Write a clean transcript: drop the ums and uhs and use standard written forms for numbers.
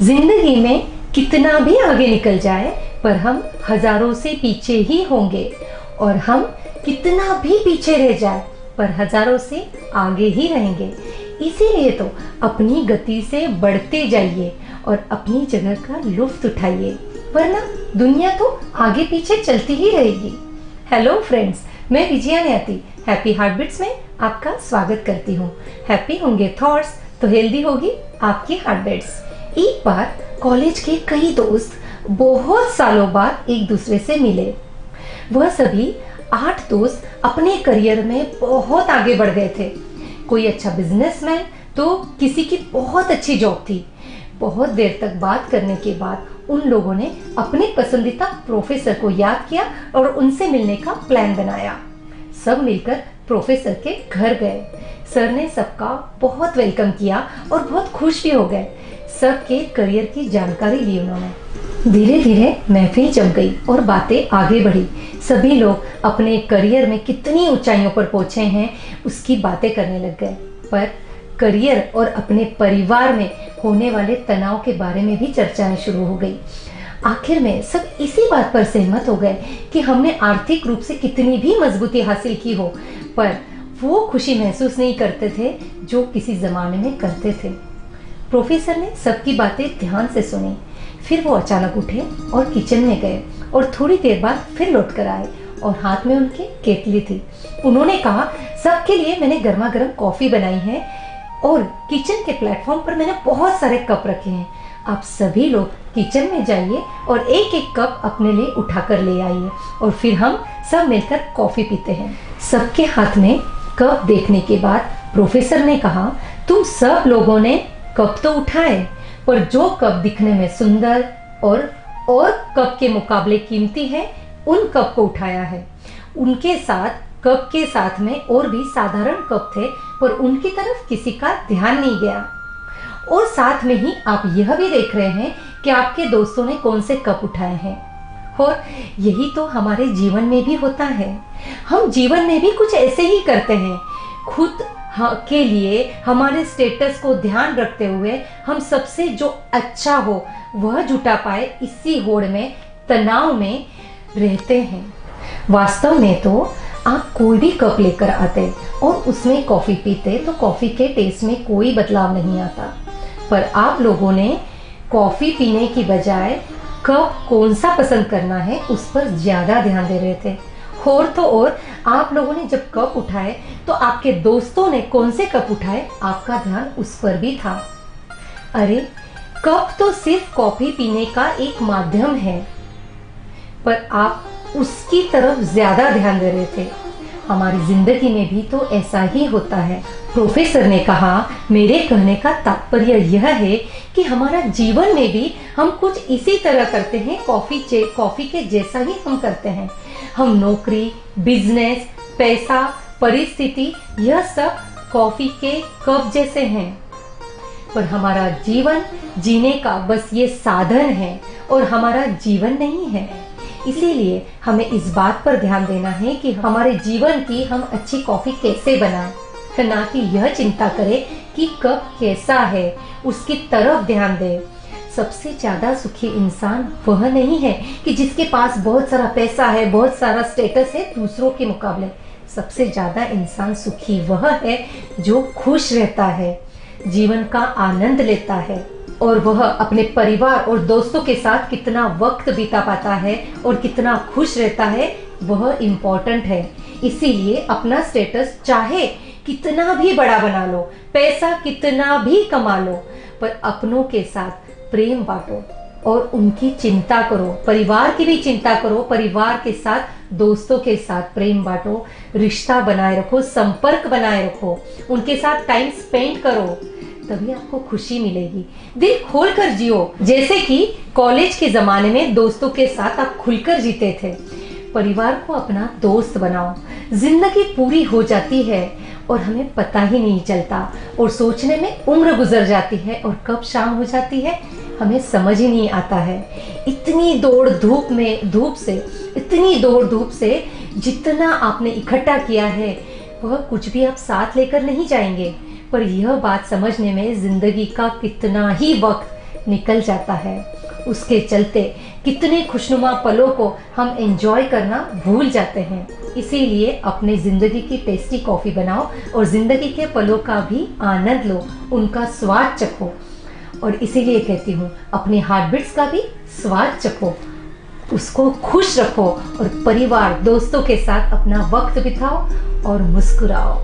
जिंदगी में कितना भी आगे निकल जाए पर हम हजारों से पीछे ही होंगे, और हम कितना भी पीछे रह जाए पर हजारों से आगे ही रहेंगे। इसीलिए तो अपनी गति से बढ़ते जाइए और अपनी जगह का लुत्फ उठाइए, वरना दुनिया तो आगे पीछे चलती ही रहेगी। हेलो फ्रेंड्स, मैं विजया न्याती हैप्पी हार्टबीट्स में आपका स्वागत करती हूँ। हैप्पी होंगे थॉट्स तो हेल्दी होगी आपकी हार्टबीट्स। एक बार कॉलेज के कई दोस्त बहुत सालों बाद एक दूसरे से मिले। वह सभी 8 दोस्त अपने करियर में बहुत आगे बढ़ गए थे। कोई अच्छा बिजनेसमैन तो किसी की बहुत अच्छी जॉब थी। बहुत देर तक बात करने के बाद उन लोगों ने अपने पसंदीदा प्रोफेसर को याद किया और उनसे मिलने का प्लान बनाया। सब मिलकर प्रोफेसर के घर गए। सर ने सबका बहुत वेलकम किया और बहुत खुश भी हो गए। सबके करियर की जानकारी ली उन्होंने। धीरे धीरे महफिल जम गई और बातें आगे बढ़ी। सभी लोग अपने करियर में कितनी ऊंचाइयों पर पहुंचे हैं उसकी बातें करने लग गए, पर करियर और अपने परिवार में होने वाले तनाव के बारे में भी चर्चाएं शुरू हो गई। आखिर में सब इसी बात पर सहमत हो गए कि हमने आर्थिक रूप से कितनी भी मजबूती हासिल की हो, पर वो खुशी महसूस नहीं करते थे जो किसी जमाने में करते थे। प्रोफेसर ने सबकी बातें ध्यान से सुनी। फिर वो अचानक उठे और किचन में गए और थोड़ी देर बाद फिर लौट कर आए और हाथ में उनकी केतली थी। उन्होंने कहा, सबके लिए मैंने गर्मा गर्म कॉफी बनाई है और किचन के प्लेटफॉर्म पर मैंने बहुत सारे कप रखे हैं। आप सभी लोग किचन में जाइए और एक एक कप अपने लिए उठाकर ले आइए और फिर हम सब मिलकर कॉफी पीते हैं। सबके हाथ में कप देखने के बाद प्रोफेसर ने कहा, तुम सब लोगों ने कप तो उठाए, पर जो कप दिखने में सुंदर और कप के मुकाबले कीमती है उन कप को उठाया है। उनके साथ कप के साथ में और भी साधारण कप थे, पर उनकी तरफ किसी का ध्यान नहीं गया। और साथ में ही आप यह भी देख रहे हैं कि आपके दोस्तों ने कौन से कप उठाए हैं। और यही तो हमारे जीवन में भी होता है। हम जीवन में भी कुछ ऐसे ही करते हैं। खुद के लिए हमारे स्टेटस को ध्यान रखते हुए हम सबसे जो अच्छा हो वह जुटा पाए, इसी होड़ में तनाव में रहते हैं। वास्तव में तो आप कोई भी कप लेकर आते और उसमें कॉफी पीते तो कॉफी के टेस्ट में कोई बदलाव नहीं आता, पर आप लोगों ने कॉफी पीने की बजाय कप कौन सा पसंद करना है उस पर ज्यादा ध्यान दे रहे थे। और आप लोगों ने जब कप उठाए तो आपके दोस्तों ने कौन से कप उठाए आपका ध्यान उस पर भी था। अरे, कप तो सिर्फ कॉफी पीने का एक माध्यम है, पर आप उसकी तरफ ज्यादा ध्यान दे रहे थे। हमारी जिंदगी में भी तो ऐसा ही होता है। प्रोफेसर ने कहा, मेरे कहने का तात्पर्य यह है कि हमारा जीवन में भी हम कुछ इसी तरह करते हैं। कॉफी के जैसा ही हम करते हैं। हम नौकरी, बिजनेस, पैसा, परिस्थिति, यह सब कॉफी के कप जैसे हैं, पर हमारा जीवन जीने का बस ये साधन है और हमारा जीवन नहीं है। इसीलिए हमें इस बात पर ध्यान देना है कि हमारे जीवन की हम अच्छी कॉफी कैसे बनाएं, ना कि यह चिंता करें कि कप कैसा है, उसकी तरफ ध्यान दें। सबसे ज्यादा सुखी इंसान वह नहीं है कि जिसके पास बहुत सारा पैसा है, बहुत सारा स्टेटस है दूसरों के मुकाबले। सबसे ज्यादा इंसान सुखी वह है जो खुश रहता है, जीवन का आनंद लेता है, और वह अपने परिवार और दोस्तों के साथ कितना वक्त बिता पाता है और कितना खुश रहता है, वह इम्पोर्टेंट है। इसीलिए अपना स्टेटस चाहे कितना भी बड़ा बना लो, पैसा कितना भी कमा लो, पर अपनों के साथ प्रेम बांटो और उनकी चिंता करो। परिवार की भी चिंता करो, परिवार के साथ, दोस्तों के साथ प्रेम बांटो, रिश्ता बनाए रखो, संपर्क बनाए रखो, उनके साथ टाइम स्पेंड करो, तभी आपको खुशी मिलेगी। दिल खोलकर जियो, जैसे कि कॉलेज के जमाने में दोस्तों के साथ आप खुलकर जीते थे। परिवार को अपना दोस्त बनाओ। जिंदगी पूरी हो जाती है और हमें पता ही नहीं चलता, और सोचने में उम्र गुजर जाती है और कब शाम हो जाती है हमें समझ ही नहीं आता है। इतनी दौड़ धूप से जितना आपने इकट्ठा किया है वह कुछ भी आप साथ लेकर नहीं जाएंगे, पर यह बात समझने में जिंदगी का कितना ही वक्त निकल जाता है। उसके चलते कितने खुशनुमा पलों को हम एंजॉय करना भूल जाते हैं। इसीलिए अपने ज़िंदगी की टेस्टी कॉफ़ी बनाओ और ज़िंदगी के पलों का भी आनंद लो, उनका स्वाद चखो। और इसीलिए कहती हूँ, अपने हार्ट बीट्स का भी स्वाद चखो, उसको खुश रखो और परिवार दोस्तों के साथ अपना वक्त बिताओ और मुस्कुराओ।